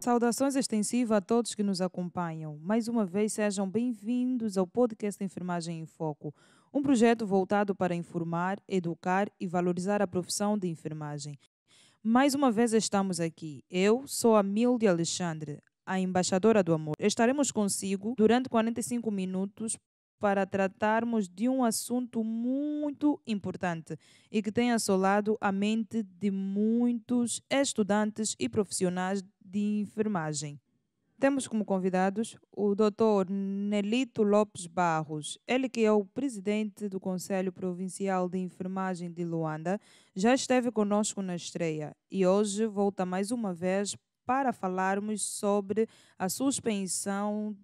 Saudações extensivas a todos que nos acompanham. Mais uma vez, sejam bem-vindos ao podcast Enfermagem em Foco, um projeto voltado para informar, educar e valorizar a profissão de enfermagem. Mais uma vez estamos aqui. Eu sou a Milde Alexandre, a embaixadora do amor. Estaremos consigo durante 45 minutos para tratarmos de um assunto muito importante e que tem assolado a mente de muitos estudantes e profissionais de enfermagem. Temos como convidados o Dr. Nelito Lopes Barros, ele que é o presidente do Conselho Provincial de Enfermagem de Luanda, já esteve conosco na estreia e hoje volta mais uma vez para falarmos sobre a suspensão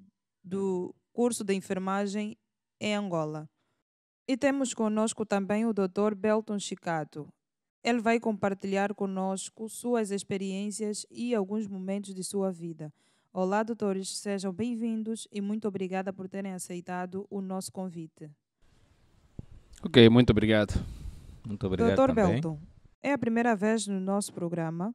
do curso de enfermagem em Angola. E temos conosco também o Dr. Belton Chicato. Ele vai compartilhar conosco suas experiências e alguns momentos de sua vida. Olá, doutores, sejam bem-vindos e muito obrigada por terem aceitado o nosso convite. Ok, muito obrigado. Muito obrigado Dr. também. Belton, é a primeira vez no nosso programa.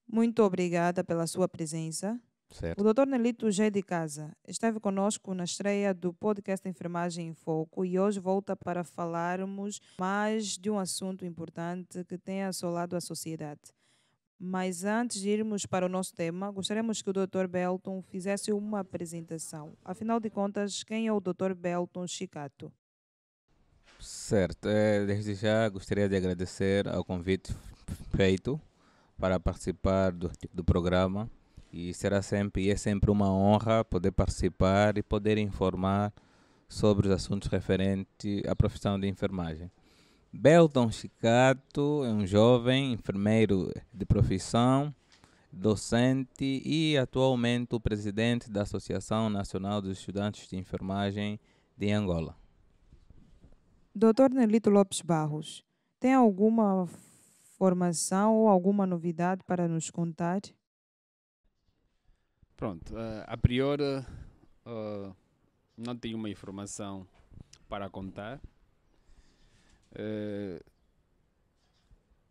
Muito obrigada pela sua presença. Certo. O Dr. Nelito já é de casa. Esteve conosco na estreia do podcast Enfermagem em Foco e hoje volta para falarmos mais de um assunto importante que tem assolado a sociedade. Mas antes de irmos para o nosso tema, gostaríamos que o Dr. Belton fizesse uma apresentação. Afinal de contas, quem é o Dr. Belton Chicato? Certo. Desde já gostaria de agradecer ao convite feito para participar do programa e é sempre uma honra poder participar e poder informar sobre os assuntos referentes à profissão de enfermagem. Belton Chicato é um jovem enfermeiro de profissão, docente e atualmente o presidente da Associação Nacional dos Estudantes de Enfermagem de Angola. Dr. Nelito Lopes Barros, tem alguma formação ou alguma novidade para nos contar? Pronto, a priori não tenho uma informação para contar.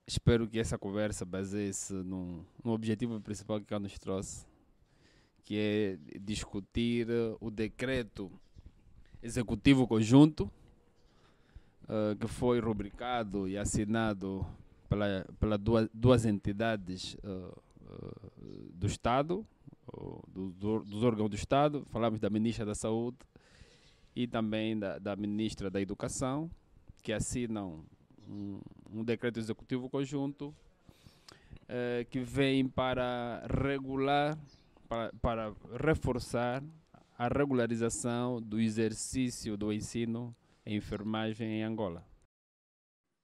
Espero que essa conversa baseie-se no objetivo principal que ela nos trouxe, que é discutir o decreto executivo conjunto que foi rubricado e assinado pelas duas entidades do Estado, dos órgãos do Estado. Falamos da Ministra da Saúde e também da Ministra da Educação, que assinam um decreto executivo conjunto que vem para regular, para reforçar a regularização do exercício do ensino em enfermagem em Angola.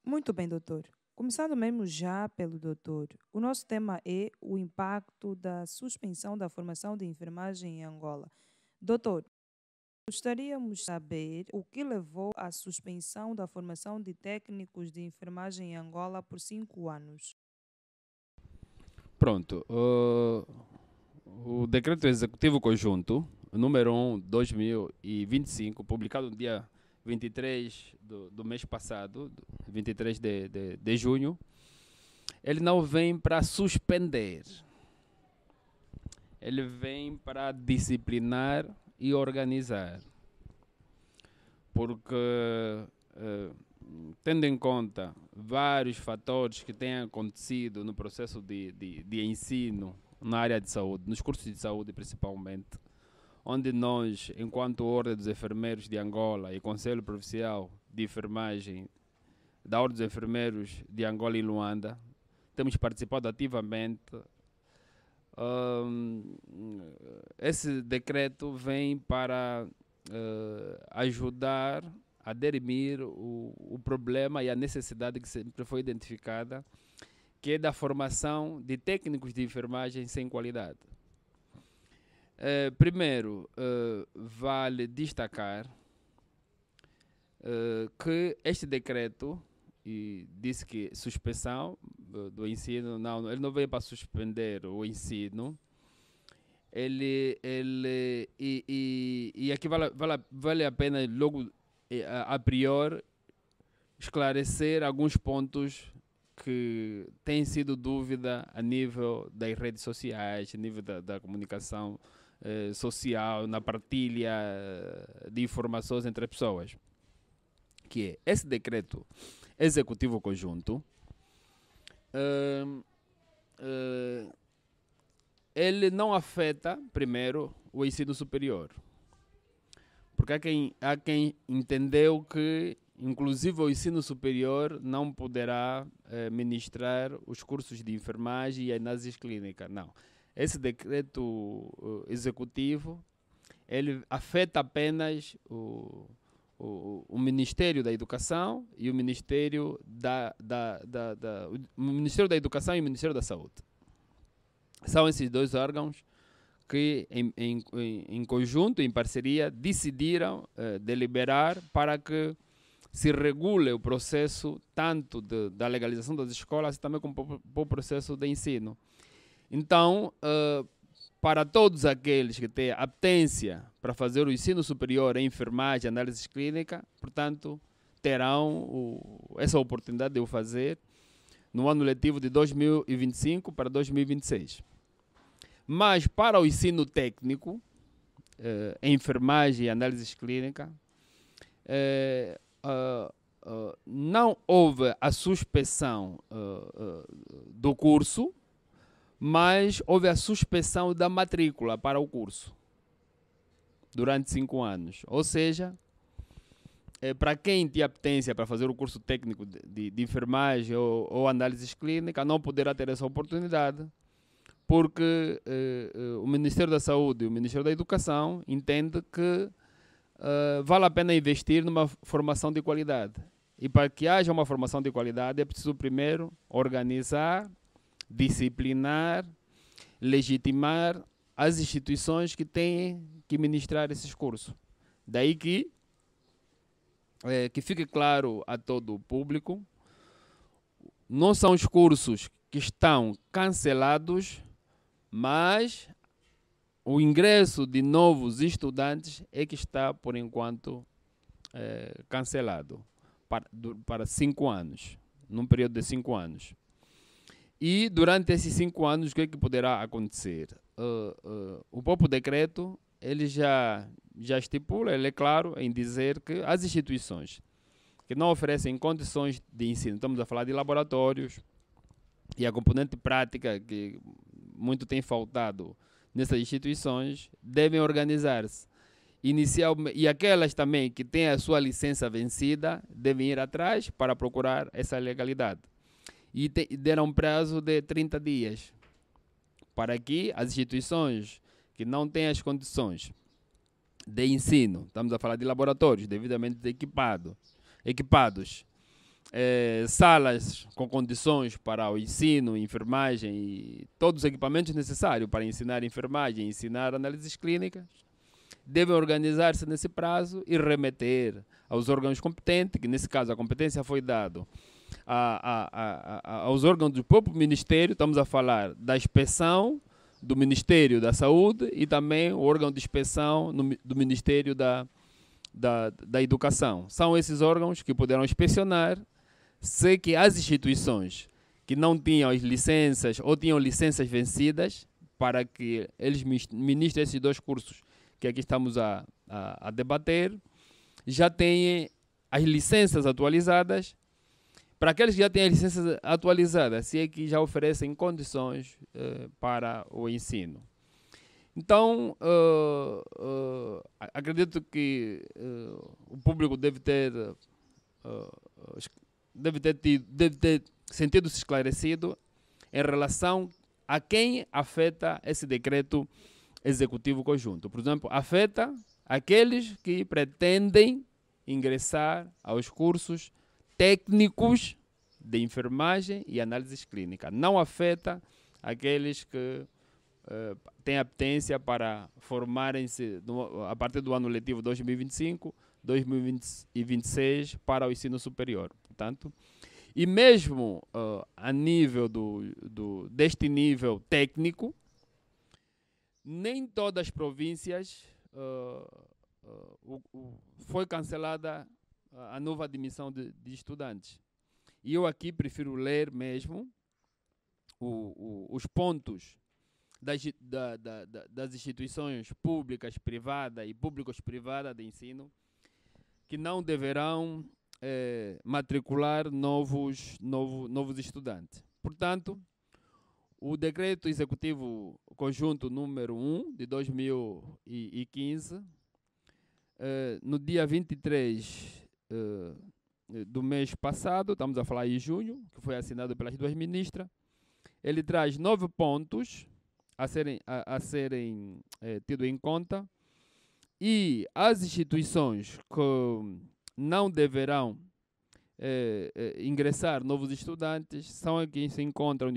Muito bem, doutor. Começando mesmo já pelo doutor, o nosso tema é o impacto da suspensão da formação de enfermagem em Angola. Doutor, gostaríamos de saber o que levou à suspensão da formação de técnicos de enfermagem em Angola por 5 anos. Pronto. O Decreto Executivo Conjunto, número 1/2025, publicado no dia 23 do mês passado, 23 de junho, ele não vem para suspender. Ele vem para disciplinar e organizar. Porque, tendo em conta vários fatores que têm acontecido no processo de ensino na área de saúde, nos cursos de saúde principalmente, onde nós, enquanto Ordem dos Enfermeiros de Angola e Conselho Provincial de Enfermagem da Ordem dos Enfermeiros de Angola e Luanda, temos participado ativamente. Esse decreto vem para ajudar a dirimir o problema e a necessidade que sempre foi identificada, que é da formação de técnicos de enfermagem sem qualidade. Primeiro, vale destacar que este decreto disse que suspensão do ensino, não, ele não veio para suspender o ensino. E aqui vale a pena logo a priori esclarecer alguns pontos que têm sido dúvida a nível das redes sociais, a nível da comunicação social, na partilha de informações entre as pessoas, que é esse decreto executivo conjunto, ele não afeta, primeiro, o ensino superior. Porque há quem entendeu que, inclusive, o ensino superior não poderá ministrar os cursos de enfermagem e análises clínicas. Não. Esse decreto executivo, ele afeta apenas o Ministério da Educação e o Ministério o Ministério da Educação e o Ministério da Saúde. São esses dois órgãos que, em conjunto, em parceria, decidiram deliberar para que se regule o processo tanto da legalização das escolas, também como para o processo de ensino. Então, para todos aqueles que têm aptência para fazer o ensino superior em enfermagem e análise clínica, portanto, terão essa oportunidade de o fazer no ano letivo de 2025 para 2026. Mas para o ensino técnico, em enfermagem e análise clínica, não houve a suspensão do curso, mas houve a suspensão da matrícula para o curso durante 5 anos. Ou seja, para quem tinha aptência para fazer o curso técnico de enfermagem ou análises clínicas, não poderá ter essa oportunidade, porque o Ministério da Saúde e o Ministério da Educação entendem que vale a pena investir numa formação de qualidade. E para que haja uma formação de qualidade, é preciso primeiro organizar, disciplinar, legitimar as instituições que têm que ministrar esses cursos. Daí que fique claro a todo o público, não são os cursos que estão cancelados, mas o ingresso de novos estudantes é que está, por enquanto, cancelado para 5 anos, num período de 5 anos. E durante esses 5 anos, o que é que poderá acontecer? O próprio decreto, ele já estipula, ele é claro em dizer que as instituições que não oferecem condições de ensino, estamos a falar de laboratórios e a componente prática que muito tem faltado nessas instituições, devem organizar-se. E aquelas também que têm a sua licença vencida, devem ir atrás para procurar essa legalidade. E deram um prazo de 30 dias para que as instituições que não têm as condições de ensino, estamos a falar de laboratórios devidamente equipados, salas com condições para o ensino, enfermagem e todos os equipamentos necessários para ensinar enfermagem e ensinar análises clínicas, devem organizar-se nesse prazo e remeter aos órgãos competentes, que nesse caso a competência foi dada aos órgãos do próprio Ministério. Estamos a falar da inspeção do Ministério da Saúde e também o órgão de inspeção do Ministério da Educação. São esses órgãos que poderão inspecionar se que as instituições que não tinham as licenças ou tinham licenças vencidas, para que eles ministrem esses 2 cursos que aqui estamos a debater, já têm as licenças atualizadas. Para aqueles que já têm as licenças atualizadas, se é que já oferecem condições para o ensino. Então, acredito que o público deve ter sentido-se esclarecido em relação a quem afeta esse decreto executivo conjunto. Por exemplo, afeta aqueles que pretendem ingressar aos cursos técnicos de enfermagem e análises clínicas. Não afeta aqueles que têm aptência para formarem-se a partir do ano letivo 2025-2026 para o ensino superior. Portanto, e mesmo a nível deste nível técnico, nem todas as províncias foi cancelada a nova admissão de estudantes. E eu aqui prefiro ler mesmo os pontos das instituições públicas, privadas e públicos-privadas de ensino que não deverão matricular novos estudantes. Portanto, o Decreto Executivo Conjunto número 1 de 2015, no dia 23 do mês passado, estamos a falar em junho, que foi assinado pelas duas ministras, ele traz 9 pontos a serem tidos em conta, e as instituições que não deverão ingressar novos estudantes são aqui que se encontram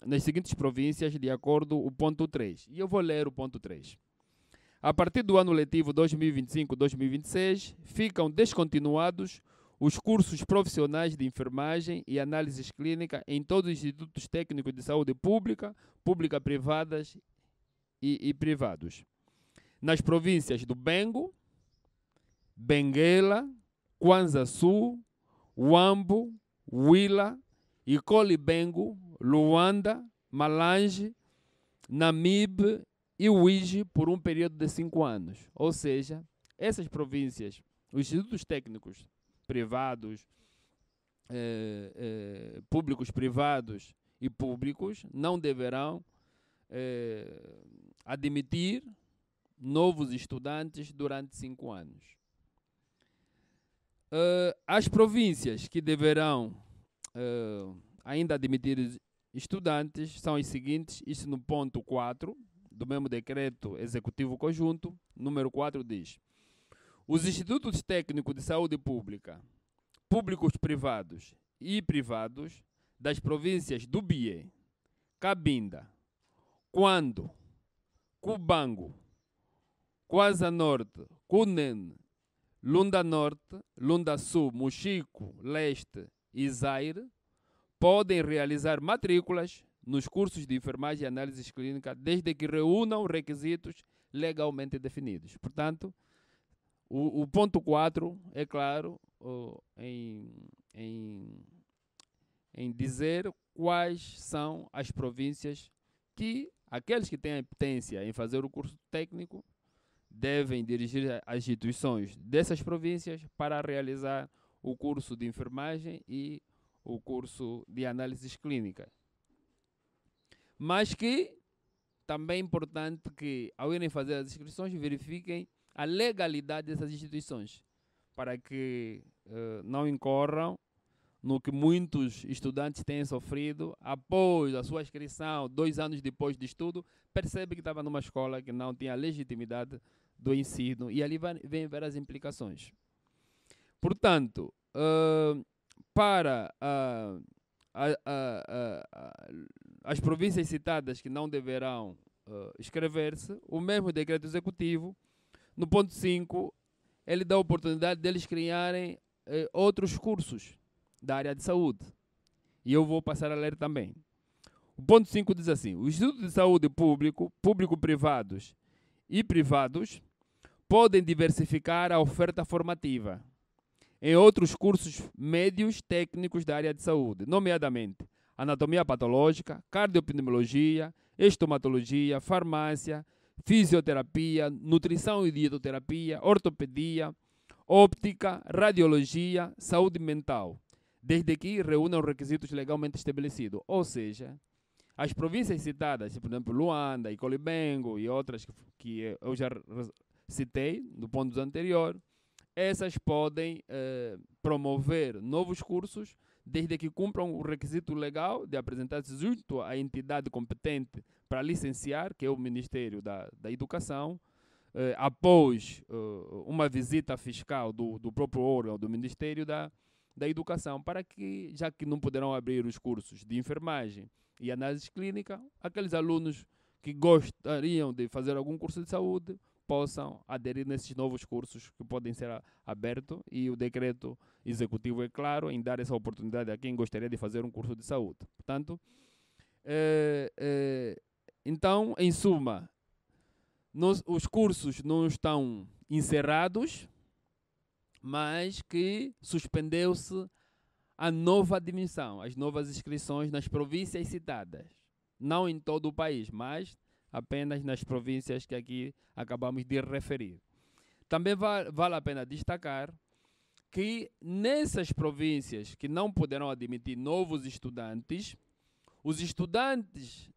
nas seguintes províncias, de acordo com o ponto 3. E eu vou ler o ponto 3. A partir do ano letivo 2025-2026, ficam descontinuados os cursos profissionais de enfermagem e análises clínicas em todos os institutos técnicos de saúde pública, privadas e privados. Nas províncias do Bengo, Benguela, Kwanza Sul, Huambo, Huila, Icole Bengo, Luanda, Malange, Namibe e Uige por um período de 5 anos. Ou seja, essas províncias, os institutos técnicos privados, públicos, privados e públicos, não deverão admitir novos estudantes durante 5 anos. As províncias que deverão ainda admitir estudantes são as seguintes, isso no ponto 4 do mesmo Decreto Executivo Conjunto, número 4 diz: os institutos técnicos de saúde pública, públicos privados e privados das províncias do Bié, Cabinda, Quando, Cubango, Kwanza Norte, Cunene, Lunda Norte, Lunda Sul, Mochico, Leste e Zaire podem realizar matrículas nos cursos de enfermagem e análises clínicas desde que reúnam requisitos legalmente definidos. Portanto, o ponto 4 é claro em dizer quais são as províncias que aqueles que têm a potência em fazer o curso técnico devem dirigir as instituições dessas províncias para realizar o curso de enfermagem e o curso de análises clínicas. Mas que também é importante que, ao irem fazer as inscrições, verifiquem a legalidade dessas instituições, para que não incorram no que muitos estudantes têm sofrido após a sua inscrição, 2 anos depois de estudo, percebe que estava numa escola que não tinha legitimidade do ensino, e ali vem ver as implicações. Portanto, para as províncias citadas que não deverão inscrever-se, o mesmo decreto executivo, no ponto 5, ele dá a oportunidade deles criarem outros cursos da área de saúde. E eu vou passar a ler também. O ponto 5 diz assim: os institutos de saúde público-privados e privados podem diversificar a oferta formativa em outros cursos médios técnicos da área de saúde, nomeadamente anatomia patológica, cardiopneumologia, estomatologia, farmácia, fisioterapia, nutrição e dietoterapia, ortopedia, óptica, radiologia, saúde mental, desde que reúnam requisitos legalmente estabelecidos. Ou seja, as províncias citadas, por exemplo, Luanda, Icole Bengo e outras que eu já citei no ponto anterior, essas podem promover novos cursos desde que cumpram o requisito legal de apresentar-se junto à entidade competente para licenciar, que é o Ministério da Educação, após uma visita fiscal do próprio órgão do Ministério da Educação, para que, já que não poderão abrir os cursos de enfermagem e análise clínica, aqueles alunos que gostariam de fazer algum curso de saúde possam aderir nesses novos cursos que podem ser abertos, e o decreto executivo é claro em dar essa oportunidade a quem gostaria de fazer um curso de saúde. Portanto, então, em suma, os cursos não estão encerrados, mas que suspendeu-se a nova admissão, as novas inscrições nas províncias citadas. Não em todo o país, mas apenas nas províncias que aqui acabamos de referir. Também vale a pena destacar que nessas províncias que não poderão admitir novos estudantes, os estudantes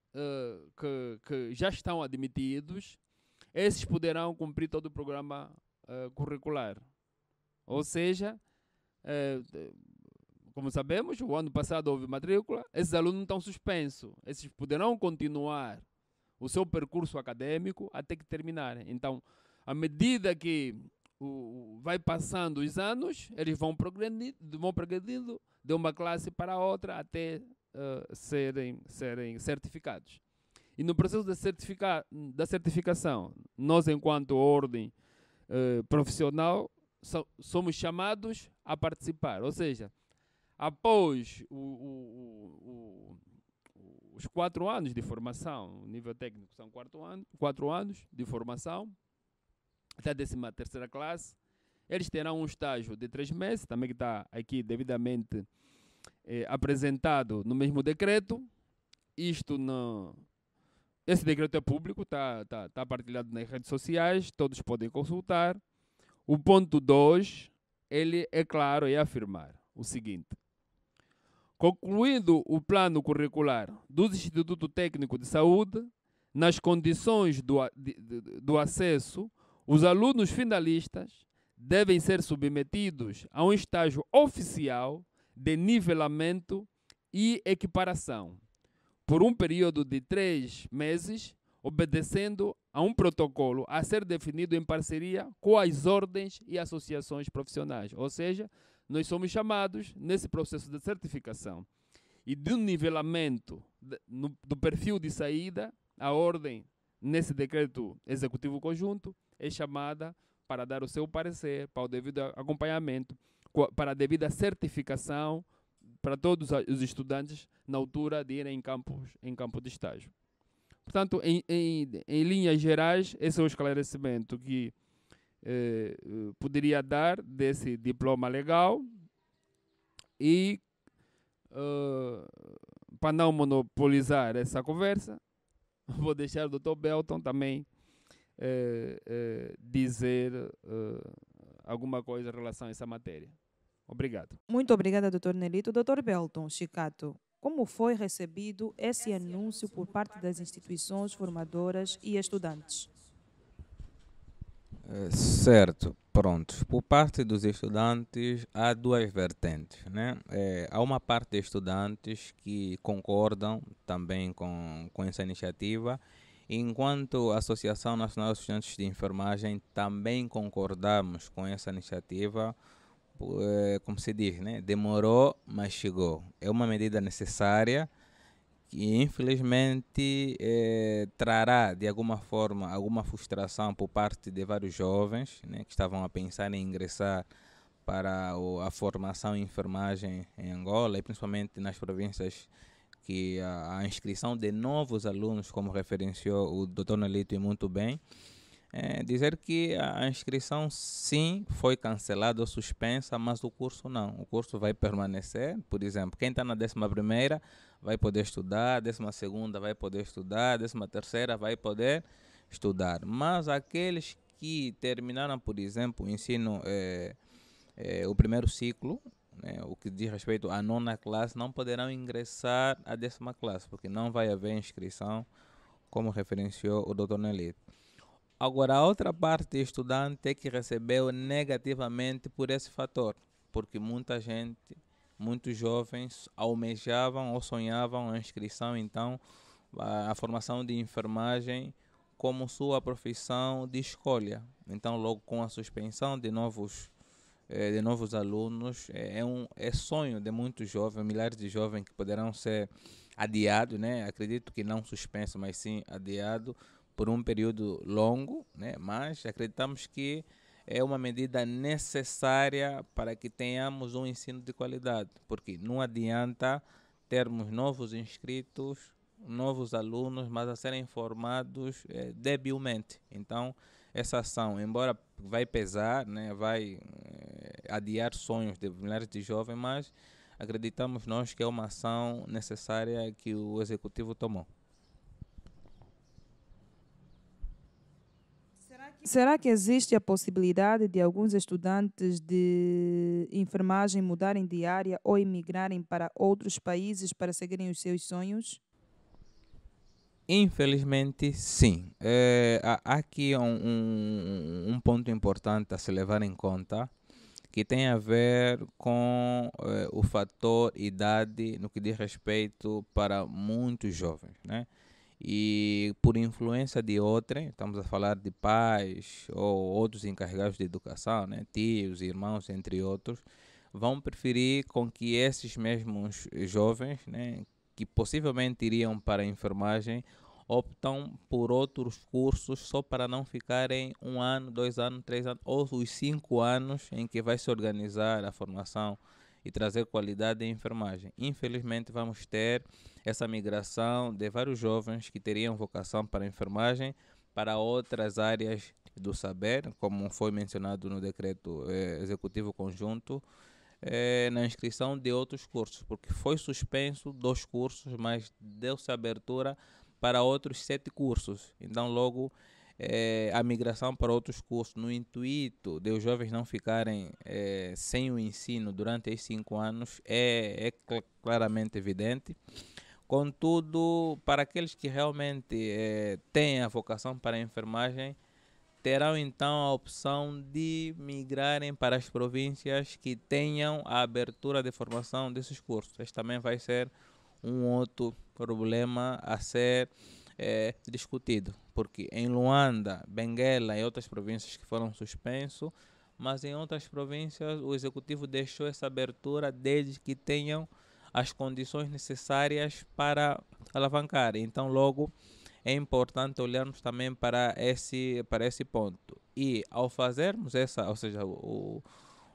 que já estão admitidos, esses poderão cumprir todo o programa curricular. Ou seja, como sabemos, o ano passado houve matrícula, esses alunos não estão suspensos, esses poderão continuar o seu percurso acadêmico até que terminarem. Então, à medida que vai passando os anos, eles vão progredindo de uma classe para outra até serem certificados. E no processo da certificação, nós, enquanto ordem profissional, somos chamados a participar. Ou seja, após os 4 anos de formação, o nível técnico são 4 anos de formação, até a 13ª classe, eles terão um estágio de 3 meses, também que está aqui devidamente apresentado no mesmo decreto. Esse decreto é público, está partilhado nas redes sociais, todos podem consultar. O ponto 2, ele é claro e afirmar o seguinte: concluído o plano curricular do Instituto Técnico de Saúde, nas condições do acesso, os alunos finalistas devem ser submetidos a um estágio oficial de nivelamento e equiparação, por um período de 3 meses, obedecendo a um protocolo a ser definido em parceria com as ordens e associações profissionais. Ou seja, nós somos chamados, nesse processo de certificação e do nivelamento do perfil de saída, a ordem, nesse decreto executivo conjunto, é chamada para dar o seu parecer, para o devido acompanhamento, para a devida certificação para todos os estudantes na altura de irem em campo de estágio. Portanto, em linhas gerais, esse é o esclarecimento que poderia dar desse diploma legal. E, para não monopolizar essa conversa, vou deixar o Dr. Belton também dizer alguma coisa em relação a essa matéria. Obrigado. Muito obrigada, Dr. Nelito. Dr. Belton Chicato, como foi recebido esse anúncio por parte das instituições formadoras e estudantes? Certo, pronto. Por parte dos estudantes, há 2 vertentes, né? Há uma parte de estudantes que concordam também com essa iniciativa, enquanto a Associação Nacional de Estudantes de Enfermagem também concordamos com essa iniciativa. Como se diz, né? Demorou, mas chegou. É uma medida necessária que, infelizmente, trará, de alguma forma, alguma frustração por parte de vários jovens, né, que estavam a pensar em ingressar para a formação em enfermagem em Angola, e principalmente nas províncias que a inscrição de novos alunos, como referenciou o Dr. Nelito e muito bem, dizer que a inscrição sim foi cancelada ou suspensa, mas o curso não. O curso vai permanecer. Por exemplo, quem está na 11ª vai poder estudar, 12ª vai poder estudar, 13ª vai poder estudar. Mas aqueles que terminaram, por exemplo, o ensino, o primeiro ciclo, né, o que diz respeito à 9ª classe, não poderão ingressar à 10ª classe, porque não vai haver inscrição, como referenciou o Dr. Nelito. Agora, a outra parte de estudante é que recebeu negativamente por esse fator, porque muita gente, muitos jovens almejavam ou sonhavam a inscrição, então, a formação de enfermagem como sua profissão de escolha. Então, logo com a suspensão de novos alunos, é sonho de muitos jovens, milhares de jovens que poderão ser adiados, né? Acredito que não suspenso, mas sim adiado por um período longo, né? Mas acreditamos que é uma medida necessária para que tenhamos um ensino de qualidade, porque não adianta termos novos inscritos, novos alunos, mas a serem formados debilmente. Então, essa ação, embora vai pesar, né, vai adiar sonhos de milhares de jovens, mas acreditamos nós que é uma ação necessária que o Executivo tomou. Será que existe a possibilidade de alguns estudantes de enfermagem mudarem de área ou emigrarem para outros países para seguirem os seus sonhos? Infelizmente, sim. Há aqui um ponto importante a se levar em conta, que tem a ver com o fator idade no que diz respeito para muitos jovens, né? E por influência de outrem, estamos a falar de pais ou outros encarregados de educação, né? Tios, irmãos, entre outros, vão preferir com que esses mesmos jovens, né, que possivelmente iriam para a enfermagem, optam por outros cursos só para não ficarem 1 ano, 2 anos, 3 anos ou os 5 anos em que vai se organizar a formação e trazer qualidade em enfermagem. Infelizmente vamos ter essa migração de vários jovens que teriam vocação para a enfermagem para outras áreas do saber, como foi mencionado no decreto executivo conjunto, na inscrição de outros cursos, porque foi suspenso 2 cursos, mas deu-se abertura para outros 7 cursos. Então, logo, a migração para outros cursos, no intuito de os jovens não ficarem sem o ensino durante esses 5 anos, é claramente evidente. Contudo, para aqueles que realmente têm a vocação para a enfermagem, terão então a opção de migrarem para as províncias que tenham a abertura de formação desses cursos. Este também vai ser um outro problema a ser discutido, porque em Luanda, Benguela e outras províncias que foram suspensos, mas em outras províncias o executivo deixou essa abertura desde que tenham as condições necessárias para alavancar. Então, logo, é importante olharmos também para esse ponto. E ao fazermos essa, ou seja,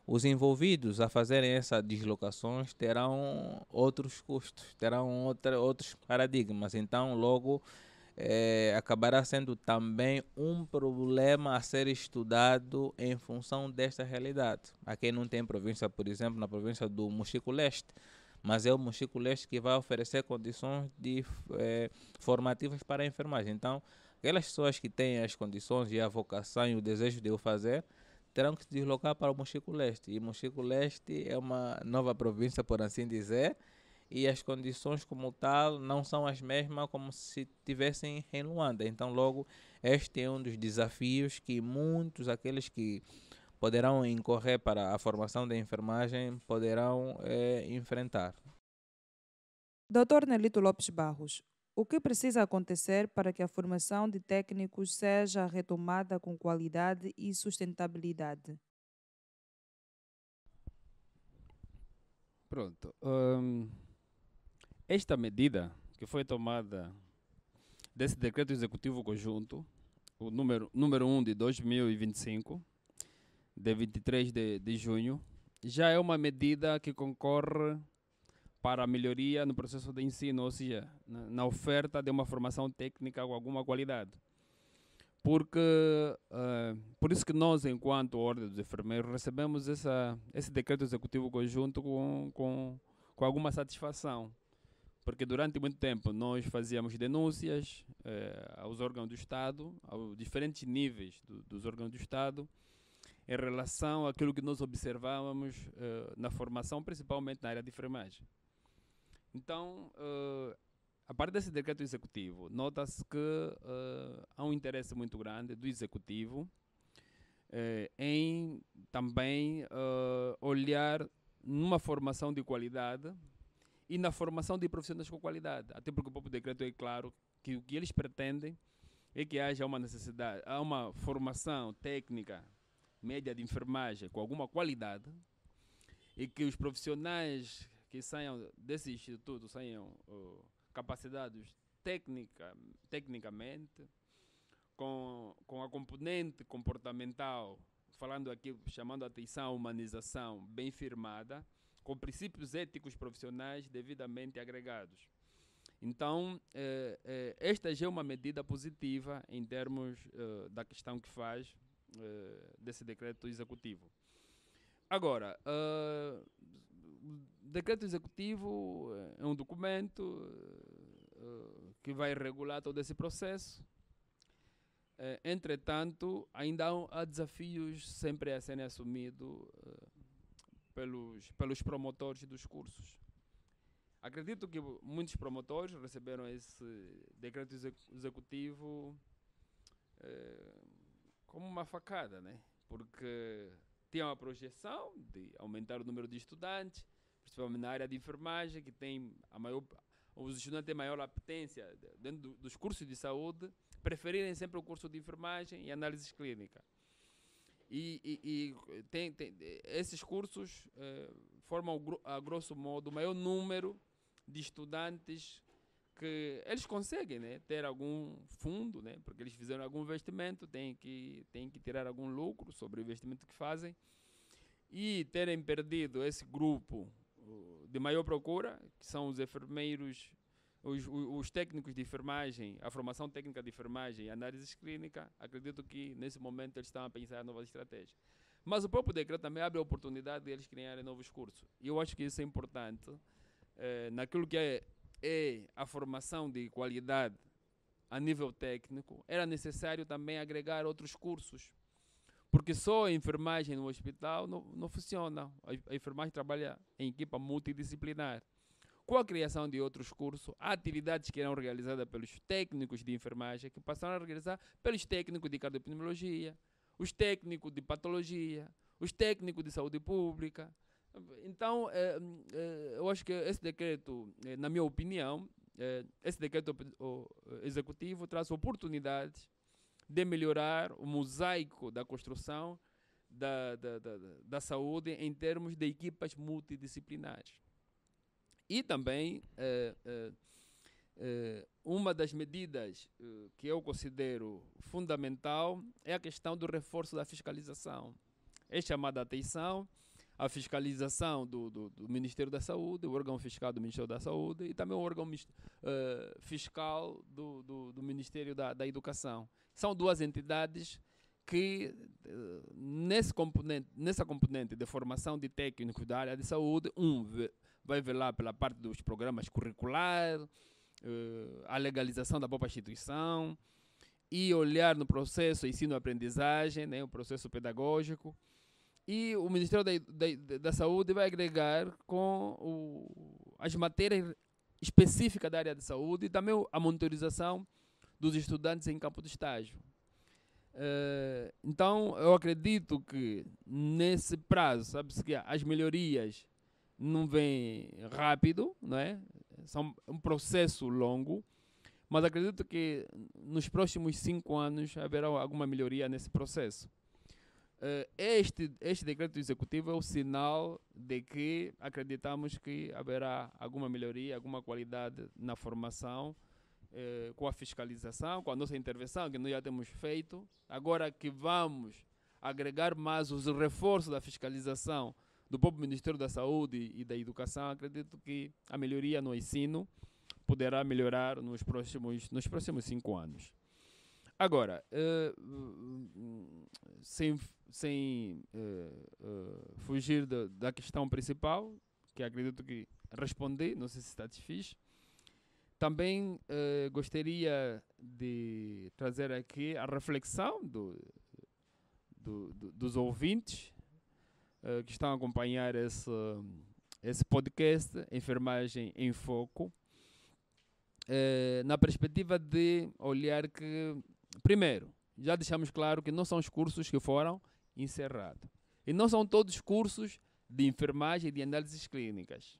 os envolvidos a fazerem essas deslocações terão outros custos, terão outros paradigmas. Então, logo, acabará sendo também um problema a ser estudado em função desta realidade. Aqui não tem província, por exemplo, na província do Mochico Leste, mas é o Mochico Leste que vai oferecer condições formativas para a enfermagem. Então, aquelas pessoas que têm as condições e a vocação e o desejo de o fazer, terão que se deslocar para o Mochico Leste. E Mochico Leste é uma nova província, por assim dizer, e as condições como tal não são as mesmas como se tivessem em Luanda. Então, logo, este é um dos desafios que muitos, aqueles que poderão incorrer para a formação da enfermagem, poderão enfrentar. Dr. Nelito Lopes Barros, o que precisa acontecer para que a formação de técnicos seja retomada com qualidade e sustentabilidade? Pronto. Esta medida que foi tomada desse decreto executivo conjunto, o número 1 de 2025, de 23 de junho, já é uma medida que concorre para a melhoria no processo de ensino, ou seja, na oferta de uma formação técnica com alguma qualidade. Porque, por isso que nós, enquanto Ordem dos Enfermeiros, recebemos esse decreto executivo conjunto com alguma satisfação. Porque durante muito tempo nós fazíamos denúncias aos órgãos do Estado, aos diferentes níveis dos órgãos do Estado, em relação àquilo que nós observávamos na formação, principalmente na área de enfermagem. Então, a partir desse decreto executivo, nota-se que há um interesse muito grande do executivo em também olhar numa formação de qualidade e na formação de profissionais com qualidade. Até porque o próprio decreto é claro que o que eles pretendem é que haja uma necessidade, há uma formação técnica média de enfermagem com alguma qualidade e que os profissionais que saiam desse instituto saiam capacitados tecnicamente, com a componente comportamental, falando aqui, chamando a atenção à humanização bem firmada, com princípios éticos profissionais devidamente agregados. Então, esta já é uma medida positiva em termos da questão que faz desse decreto executivo. Agora, o decreto executivo é um documento que vai regular todo esse processo. Entretanto, ainda há desafios sempre a serem assumidos pelos promotores dos cursos. Acredito que muitos promotores receberam esse decreto executivo como uma facada, né? Porque tinha uma projeção de aumentar o número de estudantes, principalmente na área de enfermagem, que tem os estudantes têm maior apetência dentro dos cursos de saúde, preferirem sempre o curso de enfermagem e análises clínicas. E esses cursos formam, a grosso modo, o maior número de estudantes que eles conseguem, né, ter algum fundo, né, porque eles fizeram algum investimento, têm que tirar algum lucro sobre o investimento que fazem, e terem perdido esse grupo de maior procura, que são os enfermeiros, os técnicos de enfermagem, a formação técnica de enfermagem e análises clínicas. Acredito que nesse momento eles estão a pensar em novas estratégias. Mas o próprio decreto também abre a oportunidade de eles criarem novos cursos. E eu acho que isso é importante naquilo que é a formação de qualidade a nível técnico. Era necessário também agregar outros cursos, porque só a enfermagem no hospital não funciona. A enfermagem trabalha em equipa multidisciplinar. Com a criação de outros cursos, há atividades que eram realizadas pelos técnicos de enfermagem que passaram a realizar pelos técnicos de cardiopneumologia, os técnicos de patologia, os técnicos de saúde pública. Então, eu acho que esse decreto, na minha opinião, esse decreto executivo traz oportunidades de melhorar o mosaico da construção da saúde em termos de equipas multidisciplinares. E também, uma das medidas que eu considero fundamental é a questão do reforço da fiscalização. É chamada a atenção a fiscalização do Ministério da Saúde, o órgão fiscal do Ministério da Saúde, e também o órgão fiscal do Ministério da Educação. São duas entidades que, nessa componente de formação de técnicos da área de saúde, vai velar pela parte dos programas curriculares, a legalização da própria instituição, e olhar no processo ensino-aprendizagem, né, o processo pedagógico. E o Ministério da Saúde vai agregar com as matérias específicas da área de saúde e também a monitorização dos estudantes em campo de estágio. Então, eu acredito que nesse prazo, sabe-se que as melhorias não vêm rápido, não é? São um processo longo, mas acredito que nos próximos 5 anos haverá alguma melhoria nesse processo. Este decreto executivo é o sinal de que acreditamos que haverá alguma melhoria, alguma qualidade na formação, com a fiscalização, com a nossa intervenção que nós já temos feito. Agora que vamos agregar mais os reforços da fiscalização do próprio Ministério da Saúde e da Educação, acredito que a melhoria no ensino poderá melhorar nos próximos 5 anos. Agora, sem fugir da questão principal, que acredito que respondi, não sei se satisfiz, também gostaria de trazer aqui a reflexão dos ouvintes que estão a acompanhar esse podcast, Enfermagem em Foco, na perspectiva de olhar que, primeiro, já deixamos claro que não são os cursos que foram encerrados. E não são todos os cursos de enfermagem e de análises clínicas.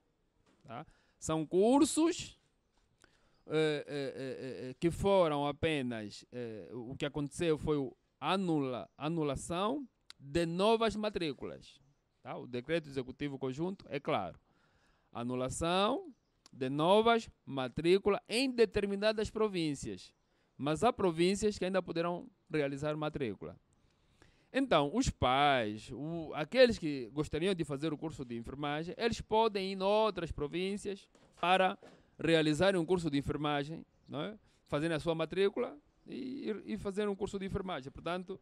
Tá? São cursos que foram apenas... o que aconteceu foi a anulação de novas matrículas. Tá? O decreto executivo conjunto é claro. Anulação de novas matrículas em determinadas províncias. Mas há províncias que ainda poderão realizar matrícula. Então, os pais, aqueles que gostariam de fazer o curso de enfermagem, eles podem ir em outras províncias para realizarem um curso de enfermagem, não é? Fazerem a sua matrícula e fazerem um curso de enfermagem. Portanto,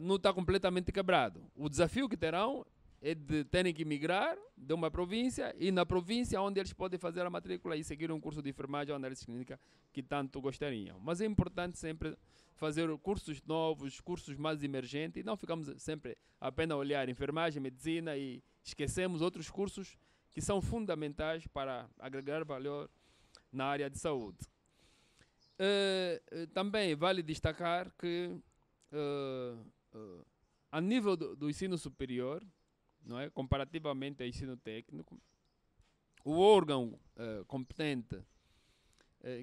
não está completamente quebrado. O desafio que terão é de terem que migrar de uma província e na província onde eles podem fazer a matrícula e seguir um curso de enfermagem ou análise clínica que tanto gostariam. Mas é importante sempre fazer cursos novos, cursos mais emergentes, e não ficamos sempre apenas a olhar enfermagem, medicina e esquecemos outros cursos que são fundamentais para agregar valor na área de saúde. Também vale destacar que a nível do ensino superior, não é? Comparativamente ao ensino técnico, o órgão competente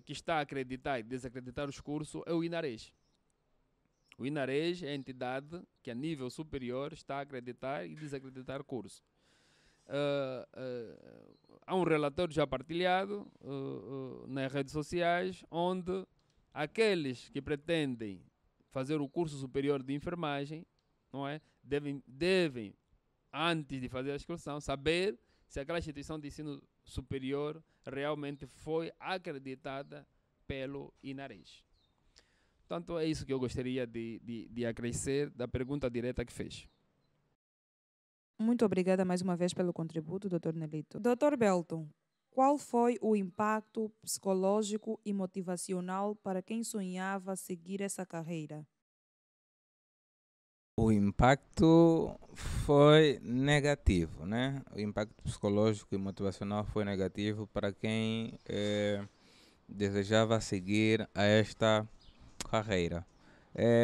que está a acreditar e desacreditar os cursos é o INARES. O INARES é a entidade que a nível superior está a acreditar e desacreditar cursos. Há um relatório já partilhado nas redes sociais, onde aqueles que pretendem fazer o curso superior de enfermagem, não é, devem, antes de fazer a inscrição, saber se aquela instituição de ensino superior realmente foi acreditada pelo INARES. Portanto, é isso que eu gostaria de acrescer da pergunta direta que fez. Muito obrigada mais uma vez pelo contributo, Dr. Nelito. Dr. Belton, qual foi o impacto psicológico e motivacional para quem sonhava seguir essa carreira? O impacto foi negativo, né? O impacto psicológico e motivacional foi negativo para quem desejava seguir a esta carreira.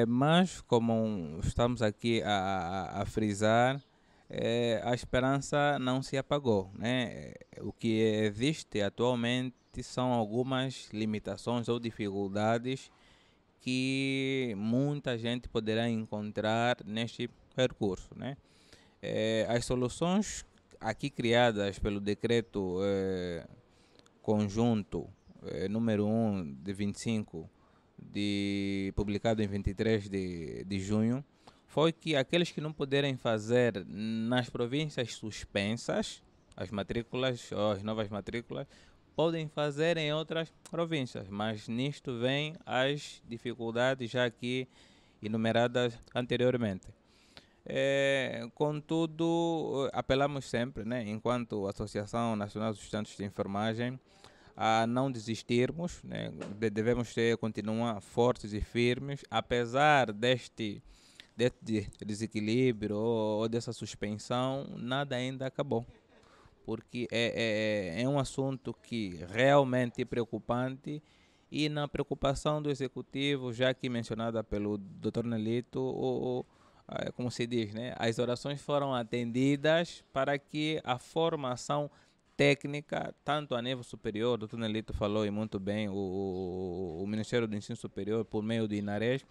Mas, como estamos aqui a frisar, a esperança não se apagou, né? O que existe atualmente são algumas limitações ou dificuldades que muita gente poderá encontrar neste percurso, né? As soluções aqui criadas pelo decreto conjunto número 1 de 25, publicado em 23 de junho, foi que aqueles que não puderem fazer nas províncias suspensas as matrículas ou as novas matrículas, podem fazer em outras províncias, mas nisto vem as dificuldades já aqui enumeradas anteriormente. Contudo, apelamos sempre, né, enquanto Associação Nacional dos Estudantes de Enfermagem, a não desistirmos, né, devemos continuar fortes e firmes, apesar deste desequilíbrio ou dessa suspensão, nada ainda acabou. Porque é um assunto que realmente é preocupante, e na preocupação do Executivo, já que mencionada pelo Dr. Nelito, como se diz, né, as orações foram atendidas para que a formação técnica, tanto a nível superior, o Dr. Nelito falou e muito bem, o Ministério do Ensino Superior, por meio do INARES,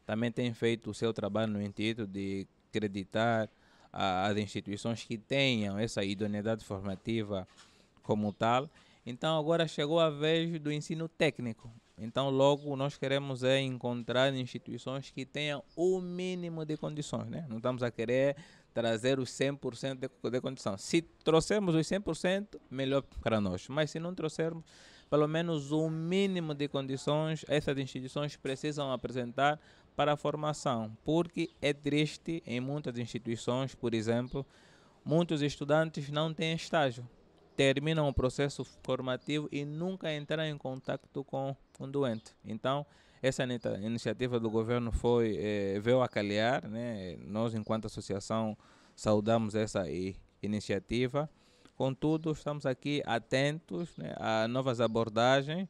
também tem feito o seu trabalho no intuito de acreditar as instituições que tenham essa idoneidade formativa como tal. Então agora chegou a vez do ensino técnico. Então logo nós queremos encontrar instituições que tenham o mínimo de condições, né? Não estamos a querer trazer os 100% de condição. Se trouxermos os 100%, melhor para nós. Mas se não trouxermos, pelo menos o mínimo de condições essas instituições precisam apresentar para a formação, porque é triste em muitas instituições, por exemplo, muitos estudantes não têm estágio, terminam o processo formativo e nunca entraram em contato com um doente. Então, essa iniciativa do governo veio a calhar, né? Nós, enquanto associação, saudamos essa iniciativa. Contudo, estamos aqui atentos, né, a novas abordagens,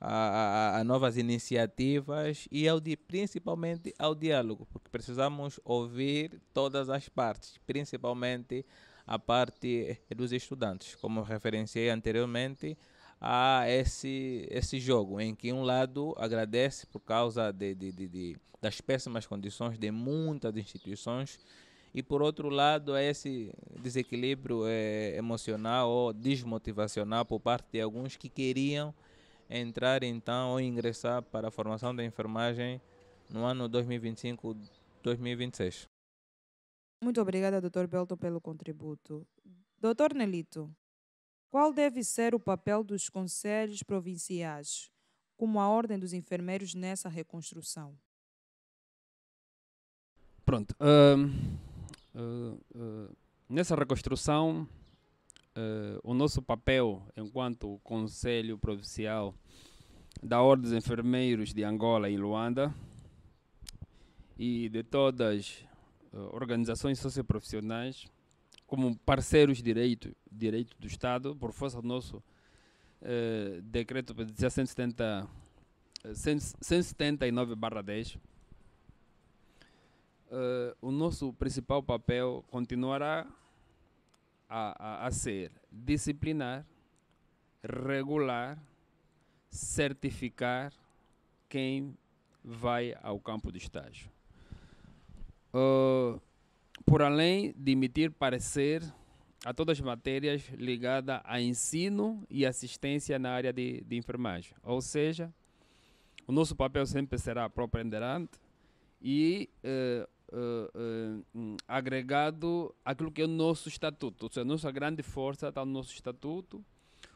a novas iniciativas e principalmente ao diálogo, porque precisamos ouvir todas as partes, principalmente a parte dos estudantes. Como referenciei anteriormente, há esse jogo em que um lado agradece por causa das péssimas condições de muitas instituições, e por outro lado há esse desequilíbrio emocional ou desmotivacional por parte de alguns que queriam entrar então ou ingressar para a formação da enfermagem no ano 2025-2026. Muito obrigada, Dr. Belton, pelo contributo. Dr. Nelito, Qual deve ser o papel dos conselhos provinciais, como a Ordem dos Enfermeiros nessa reconstrução? Pronto. Nessa reconstrução, o nosso papel enquanto Conselho Provincial da Ordem dos Enfermeiros de Angola e Luanda e de todas as organizações socioprofissionais, como parceiros de direito do Estado, por força do nosso decreto 179/10, o nosso principal papel continuará a ser disciplinar, regular, certificar quem vai ao campo de estágio. Por além de emitir parecer a todas as matérias ligadas a ensino e assistência na área de enfermagem. Ou seja, o nosso papel sempre será preponderante e agregado àquilo que é o nosso estatuto. Ou seja, a nossa grande força está no nosso estatuto.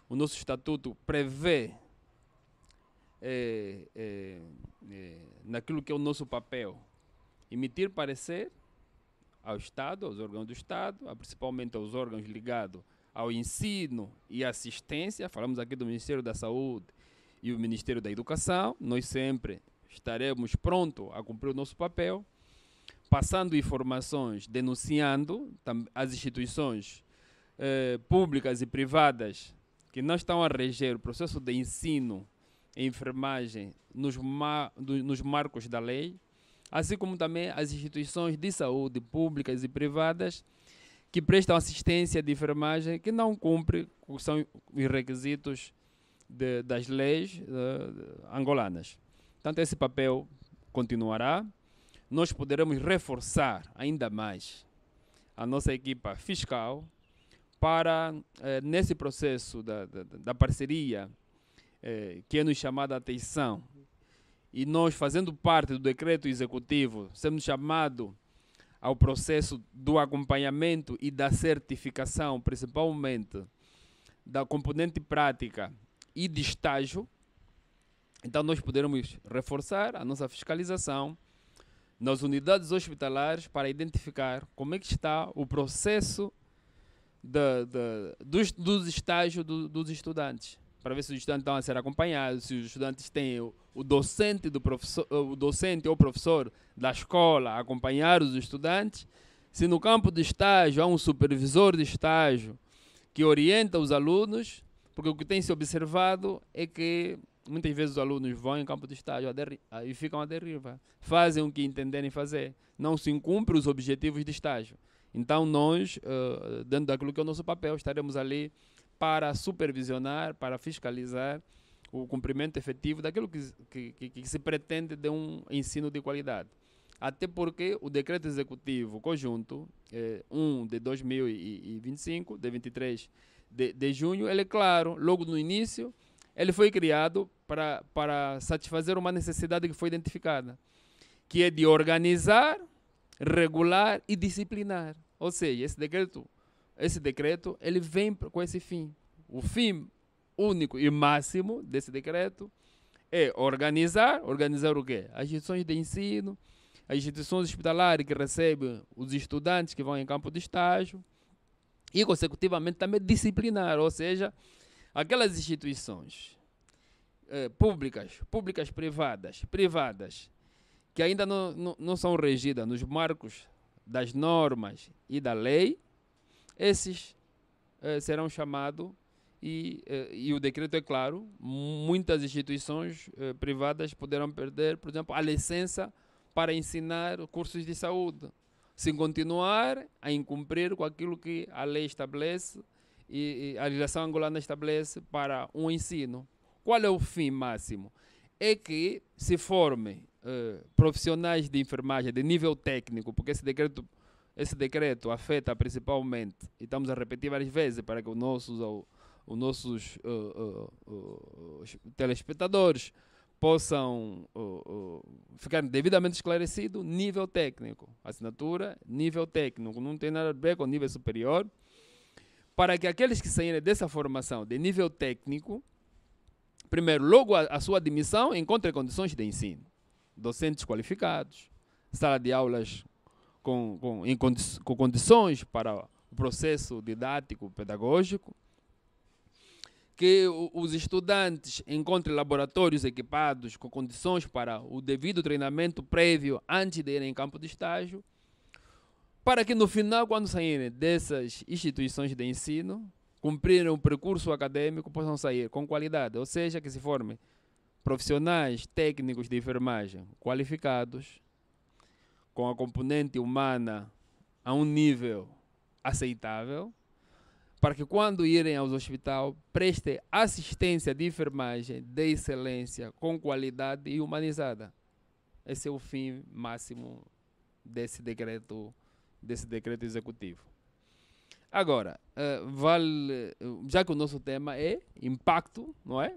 O nosso estatuto prevê naquilo que é o nosso papel emitir parecer ao Estado, aos órgãos do Estado, principalmente aos órgãos ligados ao ensino e assistência. Falamos aqui do Ministério da Saúde e o Ministério da Educação. Nós sempre estaremos prontos a cumprir o nosso papel, passando informações, denunciando as instituições públicas e privadas que não estão a reger o processo de ensino e enfermagem nos marcos da lei, assim como também as instituições de saúde públicas e privadas que prestam assistência de enfermagem que não cumprem os requisitos das leis angolanas. Portanto, esse papel continuará. Nós poderemos reforçar ainda mais a nossa equipa fiscal para, nesse processo da parceria, que é nos chamada a atenção, e nós, fazendo parte do decreto executivo, sendo chamado ao processo do acompanhamento e da certificação, principalmente da componente prática e de estágio, então nós poderemos reforçar a nossa fiscalização nas unidades hospitalares para identificar como é que está o processo dos estágios dos estudantes, para ver se os estudantes estão a ser acompanhados, se os estudantes têm o docente ou o professor da escola a acompanhar os estudantes, se no campo de estágio há um supervisor de estágio que orienta os alunos, porque o que tem se observado é que muitas vezes os alunos vão em campo de estágio e ficam à deriva, fazem o que entenderem fazer, não se cumprem os objetivos de estágio. Então nós, dentro daquilo que é o nosso papel, estaremos ali para supervisionar, para fiscalizar o cumprimento efetivo daquilo que se pretende de um ensino de qualidade. Até porque o decreto executivo conjunto 1 de 2025, de 23 de junho, ele é claro, logo no início, ele foi criado para satisfazer uma necessidade que foi identificada, que é de organizar, regular e disciplinar. Ou seja, esse decreto ele vem com esse fim. O fim único e máximo desse decreto é organizar o quê? As instituições de ensino, as instituições hospitalares que recebem os estudantes que vão em campo de estágio e, consecutivamente, também disciplinar, ou seja, aquelas instituições públicas, privadas, que ainda não são regidas nos marcos das normas e da lei, esses serão chamados e o decreto é claro, muitas instituições privadas poderão perder, por exemplo, a licença para ensinar cursos de saúde, se continuar a incumprir com aquilo que a lei estabelece e a legislação angolana estabelece para um ensino. Qual é o fim máximo? É que se formem profissionais de enfermagem de nível técnico, porque esse decreto afeta principalmente, e estamos a repetir várias vezes para que os nossos telespectadores possam ficar devidamente esclarecidos, nível técnico. Assinatura, nível técnico, não tem nada a ver com nível superior, para que aqueles que saírem dessa formação de nível técnico, primeiro, logo a sua admissão, encontrem condições de ensino. Docentes qualificados, sala de aulas com condições para o processo didático, pedagógico, que os estudantes encontrem laboratórios equipados com condições para o devido treinamento prévio antes de irem em campo de estágio, para que no final, quando saírem dessas instituições de ensino, cumprirem o percurso acadêmico, possam sair com qualidade, ou seja, que se formem profissionais técnicos de enfermagem qualificados, com a componente humana a um nível aceitável, para que quando irem ao hospital prestem assistência de enfermagem de excelência, com qualidade e humanizada. Esse é o fim máximo desse decreto executivo. Agora, já que o nosso tema é impacto, não é?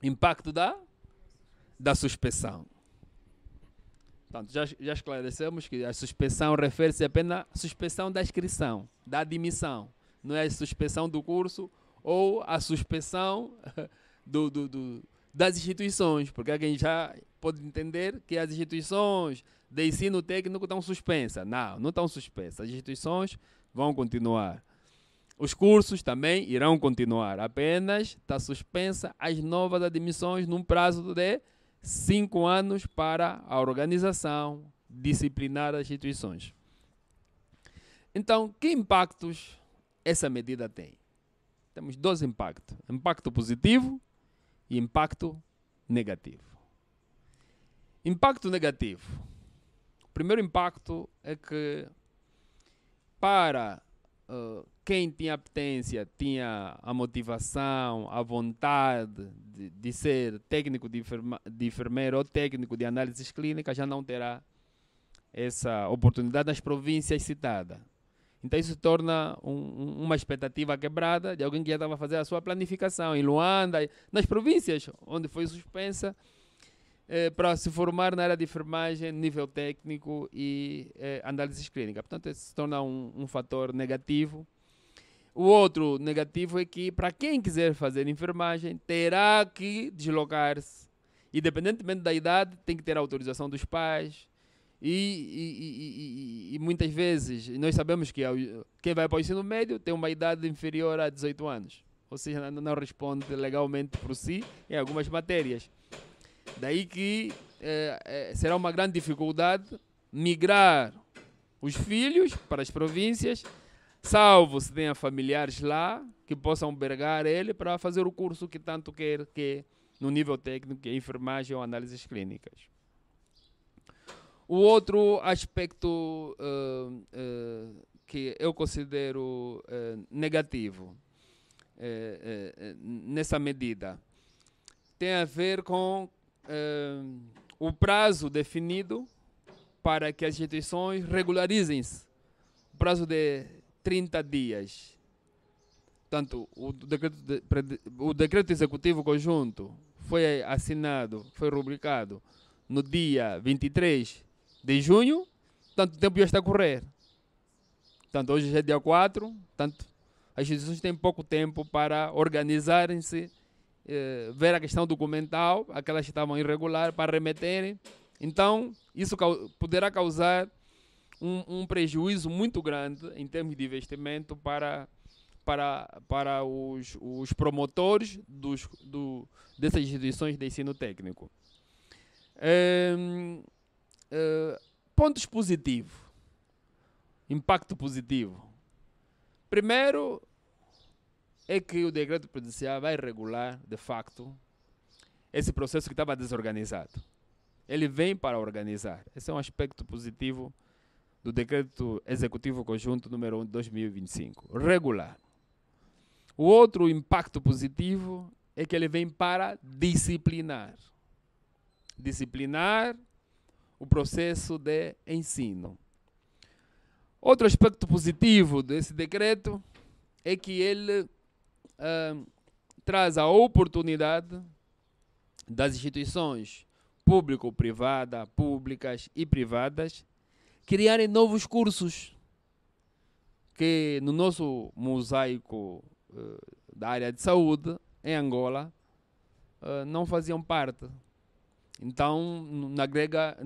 Impacto da suspensão. Portanto, já esclarecemos que a suspensão refere-se apenas à suspensão da inscrição, da admissão. Não é a suspensão do curso ou a suspensão das instituições, porque alguém já pode entender que as instituições de ensino técnico estão suspensas. Não estão suspensas. As instituições vão continuar. Os cursos também irão continuar. Apenas está suspensa as novas admissões num prazo de 5 anos para a organização disciplinar das instituições. Então, que impactos essa medida tem? Temos 2 impactos. Impacto positivo e impacto negativo. Impacto negativo. O primeiro impacto é que para quem tinha apetência, tinha a motivação, a vontade de ser técnico de enfermeiro ou técnico de análises clínicas, já não terá essa oportunidade nas províncias citadas. Então isso torna uma expectativa quebrada de alguém que já estava a fazer a sua planificação em Luanda, nas províncias onde foi suspensa, para se formar na área de enfermagem, nível técnico e análises clínicas. Portanto, isso se torna um fator negativo. O outro negativo é que, para quem quiser fazer enfermagem, terá que deslocar-se. Independentemente da idade, tem que ter a autorização dos pais. E muitas vezes, nós sabemos que quem vai para o ensino médio tem uma idade inferior a 18 anos. Ou seja, não responde legalmente por si em algumas matérias. Daí que será uma grande dificuldade migrar os filhos para as províncias, salvo se tenha familiares lá que possam albergar ele para fazer o curso que tanto quer, que no nível técnico, que é enfermagem ou análises clínicas. O outro aspecto que eu considero negativo nessa medida tem a ver com o prazo definido para que as instituições regularizem-se. O prazo de 30 dias. Portanto, o decreto executivo conjunto foi assinado, foi rubricado no dia 23 de junho, portanto, o tempo já está a correr. Portanto, hoje já é dia 4, portanto, as instituições têm pouco tempo para organizarem-se, ver a questão documental, aquelas que estavam irregulares, para remeterem. Então, isso poderá causar um prejuízo muito grande em termos de investimento para os promotores dessas instituições de ensino técnico. Pontos positivos. Impacto positivo. Primeiro, é que o decreto presidencial vai regular, de facto, esse processo que estava desorganizado. Ele vem para organizar. Esse é um aspecto positivo do decreto executivo conjunto número 1 de 2025. Regular. O outro impacto positivo é que ele vem para disciplinar. Disciplinar o processo de ensino. Outro aspecto positivo desse decreto é que ele traz a oportunidade das instituições públicas e privadas criarem novos cursos que no nosso mosaico da área de saúde, em Angola, não faziam parte. Então, na grelha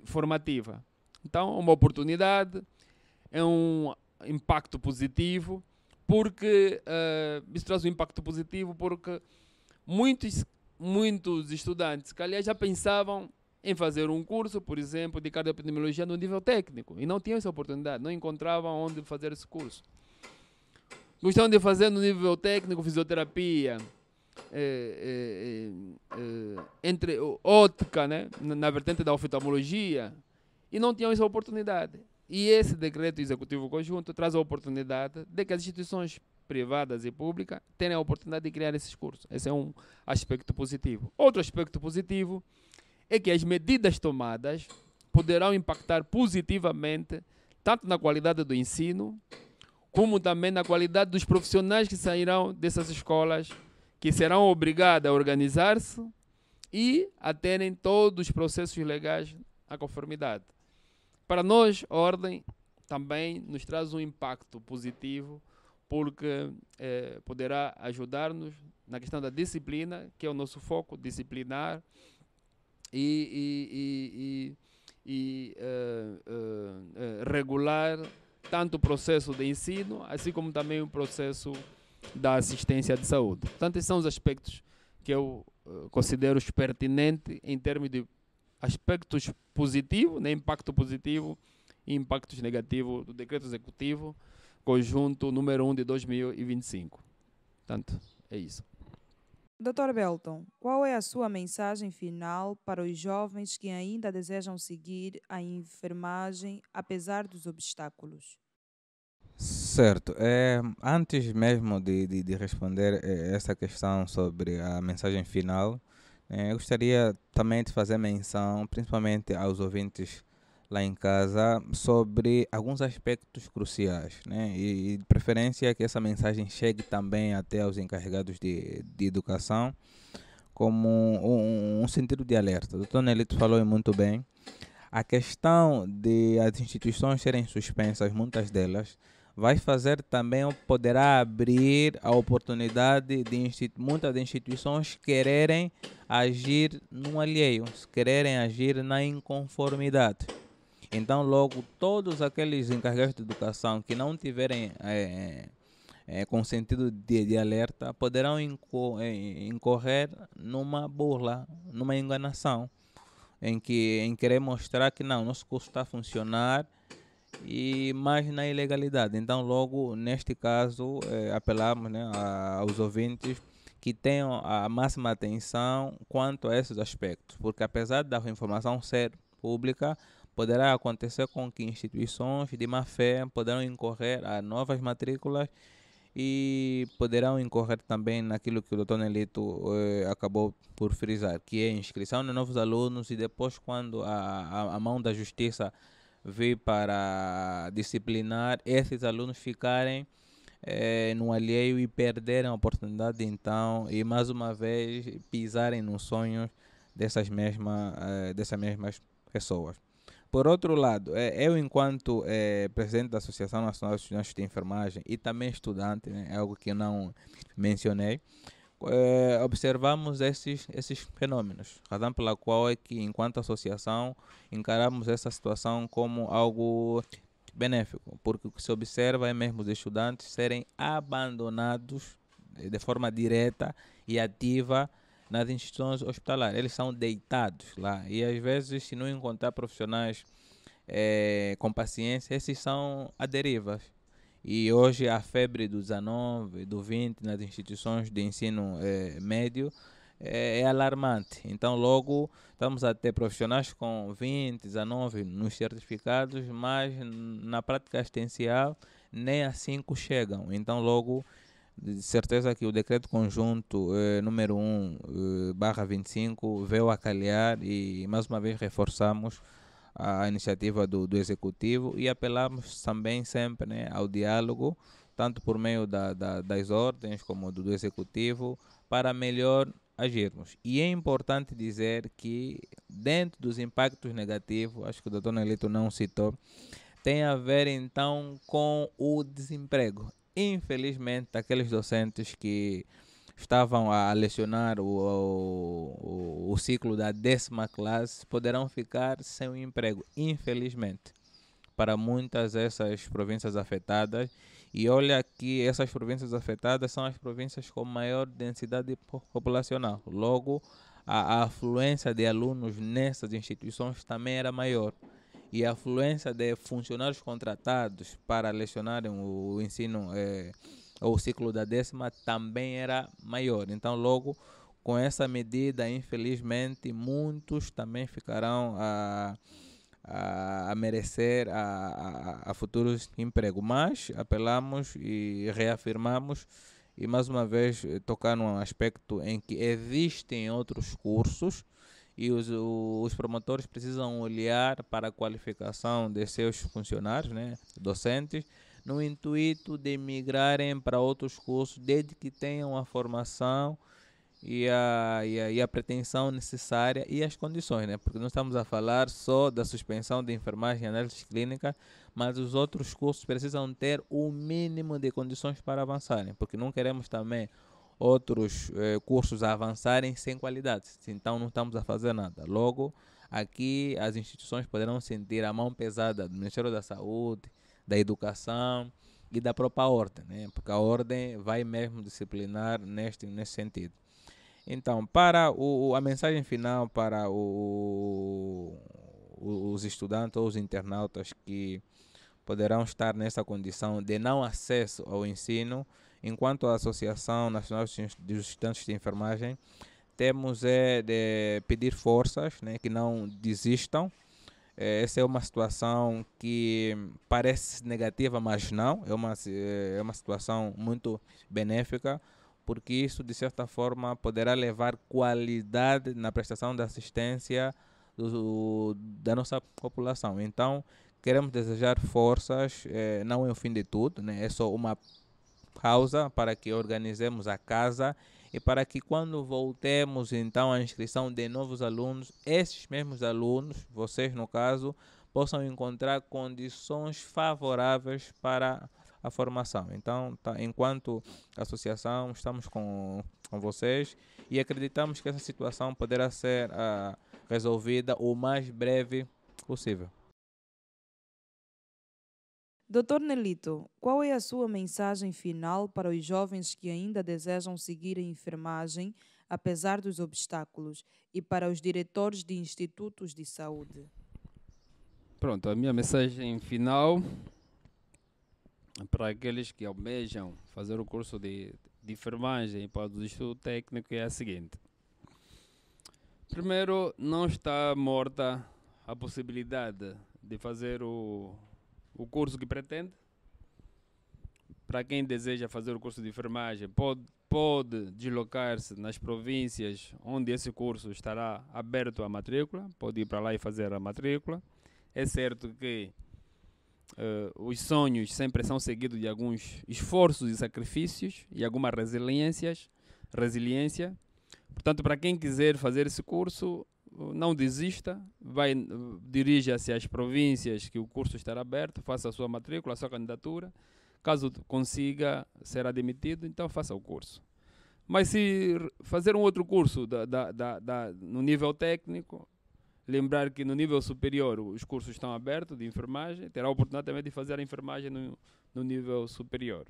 formativa. Então, é uma oportunidade, é um impacto positivo, porque isso traz um impacto positivo porque muitos estudantes que, aliás, já pensavam em fazer um curso, por exemplo, de cardioepidemiologia no nível técnico, e não tinham essa oportunidade, não encontravam onde fazer esse curso. Gostavam de fazer no nível técnico fisioterapia, entre ótica, né, na vertente da oftalmologia, e não tinham essa oportunidade. E esse decreto executivo conjunto traz a oportunidade de que as instituições privadas e públicas tenham a oportunidade de criar esses cursos. Esse é um aspecto positivo. Outro aspecto positivo é que as medidas tomadas poderão impactar positivamente tanto na qualidade do ensino, como também na qualidade dos profissionais que sairão dessas escolas, que serão obrigados a organizar-se e a terem todos os processos legais à conformidade. Para nós, a ordem também nos traz um impacto positivo, porque poderá ajudar-nos na questão da disciplina, que é o nosso foco disciplinar, e regular tanto o processo de ensino, assim como também o processo da assistência de saúde. Portanto, esses são os aspectos que eu considero pertinentes em termos de aspectos positivos, né, impacto positivo e impactos negativos do Decreto Executivo Conjunto número 1 de 2025. Portanto, é isso. Dr. Belton, qual é a sua mensagem final para os jovens que ainda desejam seguir a enfermagem apesar dos obstáculos? Certo. Antes mesmo de responder essa questão sobre a mensagem final, eu gostaria também de fazer menção, principalmente aos ouvintes lá em casa, sobre alguns aspectos cruciais, né? E de preferência que essa mensagem chegue também até os encarregados de educação, como um sentido de alerta. O doutor Nelito falou muito bem. A questão de as instituições serem suspensas, muitas delas, vai fazer também, poderá abrir a oportunidade de muitas instituições quererem agir no alheio, quererem agir na inconformidade. Então, logo, todos aqueles encarregados de educação que não tiverem com sentido de alerta poderão incorrer numa burla, numa enganação, em querer mostrar que não, nosso curso está a funcionar, e mais na ilegalidade. Então, logo, neste caso, apelamos, né, aos ouvintes que tenham a máxima atenção quanto a esses aspectos, porque apesar da informação ser pública, poderá acontecer com que instituições de má fé poderão incorrer a novas matrículas e poderão incorrer também naquilo que o Dr. Nelito acabou por frisar, que é a inscrição de novos alunos, e depois, quando a mão da justiça vir para disciplinar, esses alunos ficarem no alheio e perderem a oportunidade, então, e mais uma vez pisarem nos sonhos dessas mesmas pessoas. Por outro lado, eu, enquanto presidente da Associação Nacional de Estudantes de Enfermagem e também estudante, né, é algo que eu não mencionei, observamos esses fenômenos, razão pela qual é que, enquanto associação, encaramos essa situação como algo benéfico, porque o que se observa é mesmo os estudantes serem abandonados de forma direta e ativa nas instituições hospitalares. Eles são deitados lá, e às vezes, se não encontrar profissionais com paciência, esses são a deriva. E hoje a febre do 19, do 20 nas instituições de ensino médio é alarmante. Então, logo, estamos a ter profissionais com 20, 19 nos certificados, mas na prática assistencial nem a 5 chegam. Então, logo, de certeza que o decreto conjunto número 1/25 veio a calhar, e mais uma vez reforçamos a iniciativa do Executivo e apelamos também sempre, né, ao diálogo, tanto por meio das ordens como do Executivo, para melhor agirmos. E é importante dizer que, dentro dos impactos negativos, acho que o Dr. Nelito não citou, tem a ver então com o desemprego. Infelizmente, aqueles docentes que estavam a lecionar o ciclo da 10ª classe poderão ficar sem o emprego, infelizmente, para muitas dessas províncias afetadas. E olha que essas províncias afetadas são as províncias com maior densidade populacional. Logo, a afluência de alunos nessas instituições também era maior. E a afluência de funcionários contratados para lecionarem o ensino, o ciclo da 10ª, também era maior. Então, logo, com essa medida, infelizmente, muitos também ficarão a merecer a futuros empregos. Mas apelamos e reafirmamos e mais uma vez tocar num aspecto em que existem outros cursos e os promotores precisam olhar para a qualificação de seus funcionários, né, docentes, no intuito de migrarem para outros cursos desde que tenham a formação e a pretensão necessária e as condições, né? Porque não estamos a falar só da suspensão de enfermagem e análise clínica, mas os outros cursos precisam ter o mínimo de condições para avançarem, porque não queremos também outros cursos a avançarem sem qualidade, então não estamos a fazer nada. Logo, aqui as instituições poderão sentir a mão pesada do Ministério da Saúde, da Educação e da própria ordem, né? Porque a ordem vai mesmo disciplinar nesse sentido. Então, para a mensagem final para os estudantes ou os internautas que poderão estar nessa condição de não acesso ao ensino, enquanto a Associação Nacional dos Estudantes de Enfermagem, temos de pedir forças, né, que não desistam. Essa é uma situação que parece negativa, mas não. É uma situação muito benéfica, porque isso, de certa forma, poderá levar qualidade na prestação da assistência da nossa população. Então, queremos desejar forças, não é o fim de tudo, né? É só uma pausa para que organizemos a casa e para que quando voltemos então à inscrição de novos alunos, esses mesmos alunos, vocês no caso, possam encontrar condições favoráveis para a formação. Então, enquanto associação, estamos com vocês e acreditamos que essa situação poderá ser resolvida o mais breve possível. Dr. Nelito, qual é a sua mensagem final para os jovens que ainda desejam seguir a enfermagem, apesar dos obstáculos, e para os diretores de institutos de saúde? Pronto, a minha mensagem final para aqueles que almejam fazer o curso de enfermagem para o estudo técnico é a seguinte. Primeiro, não está morta a possibilidade de fazer o curso que pretende. Para quem deseja fazer o curso de enfermagem, pode deslocar-se nas províncias onde esse curso estará aberto à matrícula, pode ir para lá e fazer a matrícula. É certo que os sonhos sempre são seguidos de alguns esforços e sacrifícios e alguma resiliência. Portanto, para quem quiser fazer esse curso, não desista, dirija-se às províncias que o curso estará aberto, faça a sua matrícula, a sua candidatura. Caso consiga ser admitido, então faça o curso. Mas se fazer um outro curso no nível técnico, lembrar que no nível superior os cursos estão abertos de enfermagem, terá a oportunidade também de fazer a enfermagem no nível superior.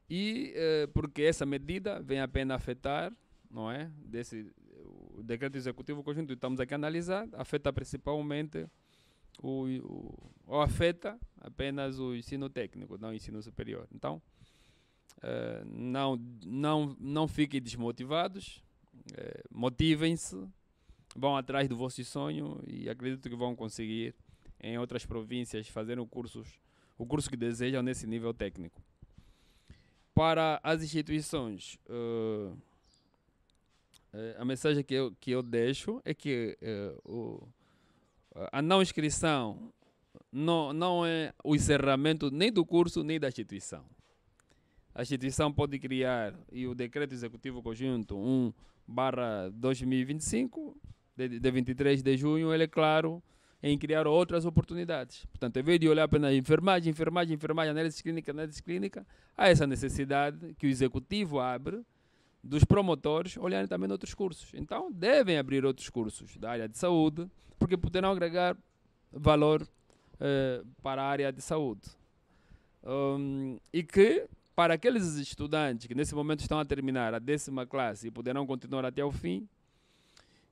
E porque essa medida vem apenas afetar, não é? O decreto executivo conjunto que estamos aqui a analisar, afeta principalmente ou afeta apenas o ensino técnico, não o ensino superior. Então, não fiquem desmotivados, motivem-se, vão atrás do vosso sonho e acredito que vão conseguir em outras províncias fazer o curso que desejam nesse nível técnico. Para as instituições, a mensagem que eu deixo é que a não inscrição não é o encerramento nem do curso nem da instituição. A instituição pode criar, e o decreto executivo conjunto 1/2025, de 23 de junho, ele é claro em criar outras oportunidades. Portanto, em vez de olhar apenas enfermagem, análise clínica, há essa necessidade que o executivo abre dos promotores olharem também outros cursos. Então, devem abrir outros cursos da área de saúde, porque poderão agregar valor para a área de saúde. E que, para aqueles estudantes que nesse momento estão a terminar a 10ª classe e poderão continuar até o fim,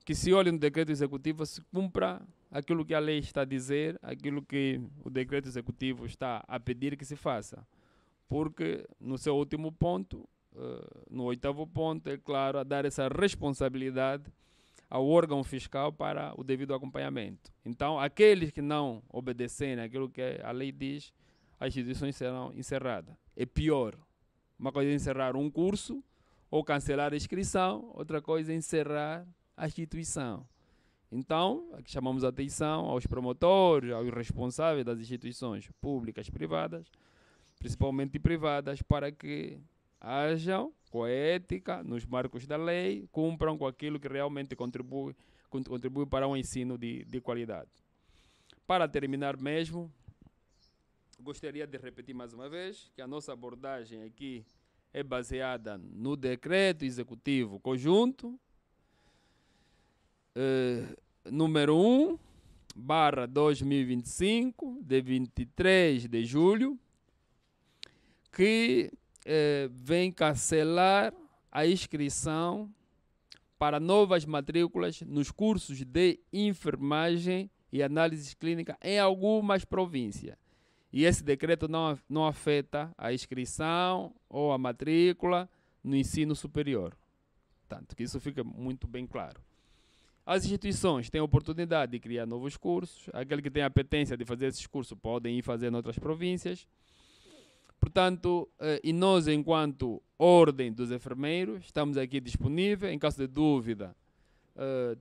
que se olhe no decreto executivo, se cumpra aquilo que a lei está a dizer, aquilo que o decreto executivo está a pedir que se faça. Porque no seu último ponto, no 8º ponto, é claro, a dar essa responsabilidade ao órgão fiscal para o devido acompanhamento. Então, aqueles que não obedecerem aquilo que a lei diz, as instituições serão encerradas. É pior. Uma coisa é encerrar um curso ou cancelar a inscrição, outra coisa é encerrar a instituição. Então, aqui chamamos a atenção aos promotores, aos responsáveis das instituições públicas, privadas, principalmente privadas, para que hajam com a ética, nos marcos da lei, cumpram com aquilo que realmente contribui para um ensino de qualidade. Para terminar mesmo, gostaria de repetir mais uma vez que a nossa abordagem aqui é baseada no decreto executivo conjunto, número 1/2025, de 23 de julho, que vem cancelar a inscrição para novas matrículas nos cursos de enfermagem e análise clínica em algumas províncias. E esse decreto não afeta a inscrição ou a matrícula no ensino superior. Tanto que isso fica muito bem claro. As instituições têm a oportunidade de criar novos cursos. Aquele que tem a apetência de fazer esses cursos podem ir fazer em outras províncias. Portanto, e nós, enquanto Ordem dos Enfermeiros, estamos aqui disponíveis. Em caso de dúvida,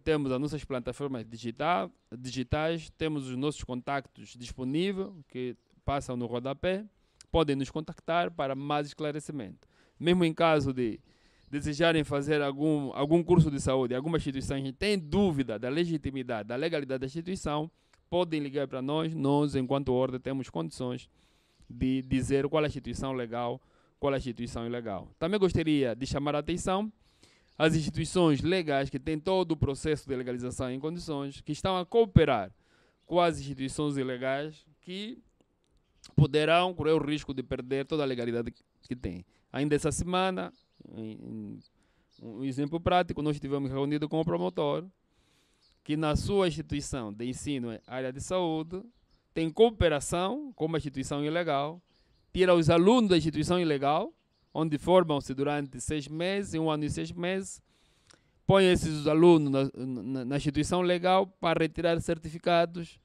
temos as nossas plataformas digitais, temos os nossos contactos disponíveis, que passam no rodapé. Podem nos contactar para mais esclarecimento. Mesmo em caso de desejarem fazer algum curso de saúde, algumas instituições têm dúvida da legitimidade, da legalidade da instituição, podem ligar para nós. Nós, enquanto Ordem, temos condições de dizer qual é a instituição legal, qual é a instituição ilegal. Também gostaria de chamar a atenção às instituições legais que têm todo o processo de legalização em condições, que estão a cooperar com as instituições ilegais, que poderão correr o risco de perder toda a legalidade que têm. Ainda essa semana, um exemplo prático, nós estivemos reunidos com o promotor, que na sua instituição de ensino, área de saúde, tem cooperação com uma instituição ilegal, tira os alunos da instituição ilegal, onde formam-se durante 6 meses, 1 ano e 6 meses, põe esses alunos na instituição legal para retirar certificados,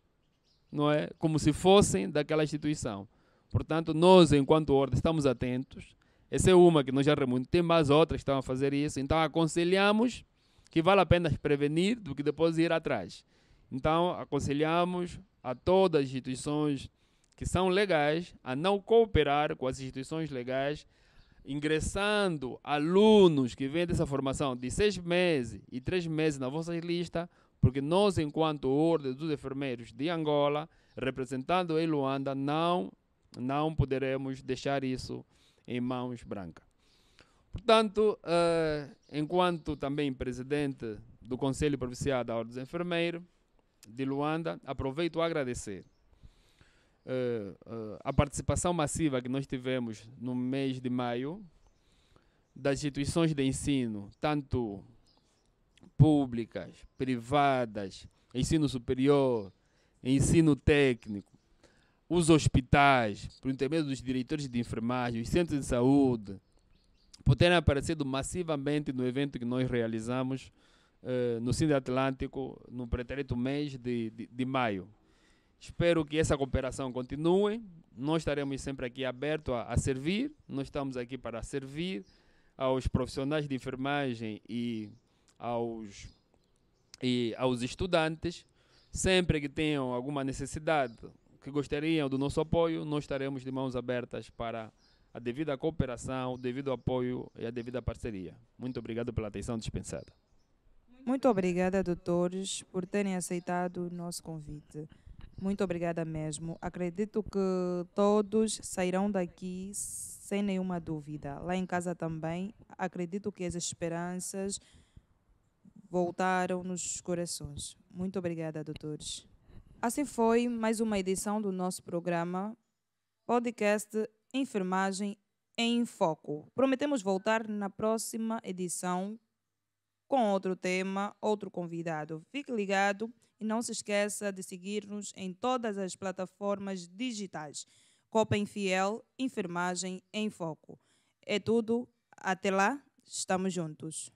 não é? Como se fossem daquela instituição. Portanto, nós, enquanto Ordem, estamos atentos. Essa é uma que nós já reunimos, tem mais outras que estão a fazer isso. Então, aconselhamos que vale a pena prevenir do que depois ir atrás. Então, aconselhamos a todas as instituições que são legais a não cooperar com as instituições legais, ingressando alunos que vêm dessa formação de 6 meses e 3 meses na vossa lista, porque nós, enquanto Ordem dos Enfermeiros de Angola, representando em Luanda, não poderemos deixar isso em mãos brancas. Portanto, enquanto também presidente do Conselho Provincial da Ordem dos Enfermeiros de Luanda, aproveito a agradecer a participação massiva que nós tivemos no mês de maio das instituições de ensino, tanto públicas, privadas, ensino superior, ensino técnico, os hospitais, por intermédio dos diretores de enfermagem, os centros de saúde, por terem aparecido massivamente no evento que nós realizamos no Cine Atlântico no pretérito mês de maio. Espero que essa cooperação continue. Nós estaremos sempre aqui abertos a servir. Nós estamos aqui para servir aos profissionais de enfermagem e aos estudantes. Sempre que tenham alguma necessidade, que gostariam do nosso apoio, nós estaremos de mãos abertas para a devida cooperação, o devido apoio e a devida parceria. Muito obrigado pela atenção dispensada. Muito obrigada, doutores, por terem aceitado o nosso convite. Muito obrigada mesmo. Acredito que todos sairão daqui sem nenhuma dúvida. Lá em casa também, acredito que as esperanças voltaram nos corações. Muito obrigada, doutores. Assim foi mais uma edição do nosso programa Podcast Enfermagem em Foco. Prometemos voltar na próxima edição com outro tema, outro convidado. Fique ligado e não se esqueça de seguir-nos em todas as plataformas digitais. Copa Infiel, Enfermagem em Foco. É tudo. Até lá, estamos juntos.